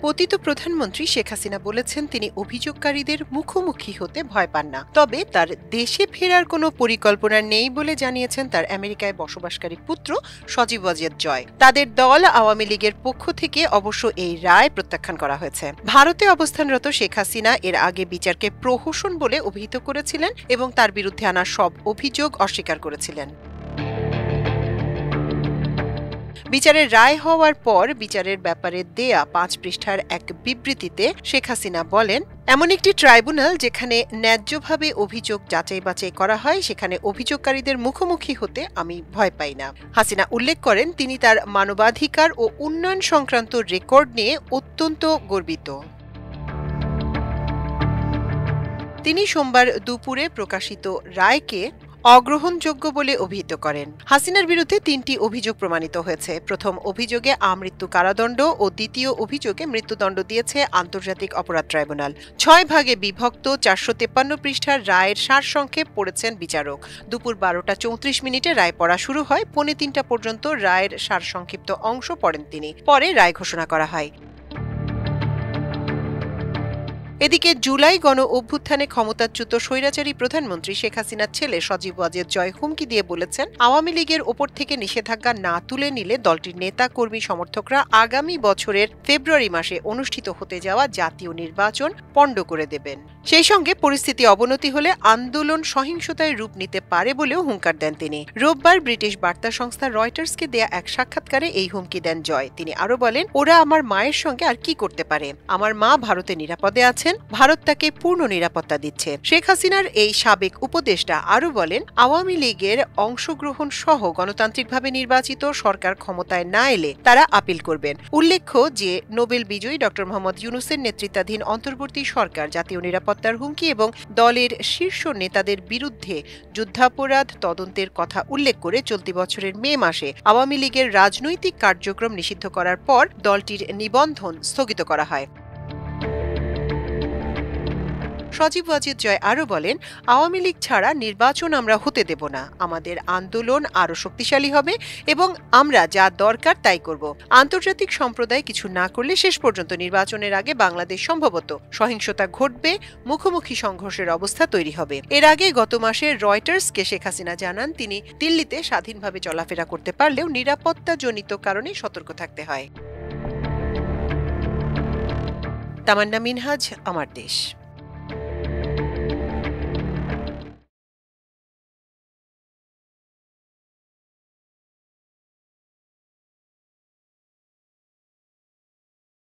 পতিত প্রধানমন্ত্রী শেখ হাসিনা বলেছেন তিনি অভিযোগকারীদের মুখোমুখি হতে ভয় পান না, তবে তার দেশে ফেরার কোনো পরিকল্পনা নেই বলে জানিয়েছেন তার আমেরিকায় বসবাসকারী পুত্র সজীব ওয়াজেদ জয়। তাদের দল আওয়ামী লীগের পক্ষ থেকে অবশ্য এই রায় প্রত্যাখ্যান করা হয়েছে। ভারতে অবস্থানরত শেখ হাসিনা এর আগে বিচারকে প্রহসন বলে অভিহিত করেছিলেন এবং তার বিরুদ্ধে আনা সব অভিযোগ অস্বীকার করেছিলেন। বিচারের রায় হওয়ার পর বিচারের ব্যাপারে দেয়া 5 পৃষ্ঠার এক বিবৃতিতে শেখ হাসিনা বলেন, এমন একটি ট্রাইব্যুনাল যেখানে ন্যায্যভাবে অভিযোগ যাচাই বাছাই করা হয় সেখানে অভিযোগকারীদের মুখোমুখি হতে আমি ভয় পাই না। হাসিনা উল্লেখ করেন তিনি তার মানবাধিকার ও উন্নয়ন সংক্রান্ত রেকর্ড নিয়ে অত্যন্ত গর্বিত। তিনি সোমবার দুপুরে প্রকাশিত রায়কে অগ্রহণযোগ্য বলে অভিহিত করেন। হাসিনার বিরুদ্ধে 3টি অভিযোগ প্রমাণিত হয়েছে। প্রথম অভিযোগে আমৃত্যু কারাদণ্ড ও দ্বিতীয় অভিযোগে মৃত্যুদণ্ড দিয়েছে আন্তর্জাতিক অপরাধ ট্রাইব্যুনাল। 6 ভাগে বিভক্ত 453 পৃষ্ঠার রায়ের সারসংক্ষেপ পড়েছেন বিচারক। দুপুর 12টা 34 মিনিটে রায় পড়া শুরু হয়। 2:45 পর্যন্ত রায়ের সারসংক্ষিপ্ত অংশ পড়েন তিনি। পরে রায় ঘোষণা করা হয়। এদিকে জুলাই গণ অভ্যুত্থানে ক্ষমতাচ্যুত স্বৈরাচারী প্রধানমন্ত্রী শেখ হাসিনার ছেলে সজীব ওয়াজেদ জয় হুমকি দিয়ে বলেছেন, আওয়ামী লীগের ওপর থেকে নিষেধাজ্ঞা না তুলে নিলে দলটির নেতা কর্মী সমর্থকরা আগামী বছরের ফেব্রুয়ারি মাসে অনুষ্ঠিত হতে যাওয়া জাতীয় নির্বাচন পণ্ড করে দেবেন। সেই সঙ্গে পরিস্থিতি অবনতি হলে আন্দোলন সহিংসতায় রূপ নিতে পারে বলেও হুঙ্কার দেন তিনি। রোববার ব্রিটিশ বার্তা সংস্থা রয়টার্সকে দেয়া এক সাক্ষাৎকারে এই হুমকি দেন জয়। তিনি আরো বলেন, ওরা আমার মায়ের সঙ্গে আর কি করতে পারে? আমার মা ভারতে নিরাপদে আছেন, ভারত তাকে পূর্ণ নিরাপত্তা দিচ্ছে। শেখ হাসিনার এই সাবেক উপদেষ্টা আরো বলেন, আওয়ামী লীগের অংশগ্রহণ সহ গণতান্ত্রিকভাবে নির্বাচিত সরকার ক্ষমতায় না এলে তারা আপিল করবেন। উল্লেখ্য যে নোবেল বিজয়ী ড. মোহাম্মদ ইউনূসের নেতৃত্বাধীন অন্তর্বর্তী সরকার জাতীয় নিরাপত্তার হুমকি এবং দলের শীর্ষ নেতাদের বিরুদ্ধে যুদ্ধাপরাধ তদন্তের কথা উল্লেখ করে চলতি বছরের মে মাসে আওয়ামী লীগের রাজনৈতিক কার্যক্রম নিষিদ্ধ করার পর দলটির নিবন্ধন স্থগিত করা হয়। সজীব ওয়াজেদ জয় আরো বলেন, আওয়ামী লীগ ছাড়া নির্বাচন আমরা হতে দেব না। আমাদের আন্দোলন আরো শক্তিশালী হবে এবং আমরা যা দরকার তাই করব। আন্তর্জাতিক সম্প্রদায় কিছু না করলে শেষ পর্যন্ত নির্বাচনের আগে বাংলাদেশ সম্ভবত সহিংসতা ঘটবে, মুখোমুখি সংঘর্ষের অবস্থা তৈরি হবে। এর আগে গত মাসে রয়টার্সকে শেখ হাসিনা জানান তিনি দিল্লিতে স্বাধীনভাবে চলাফেরা করতে পারলেও নিরাপত্তাজনিত কারণে সতর্ক থাকতে হয়। তামান্না মিনহাজ, আমার দেশ।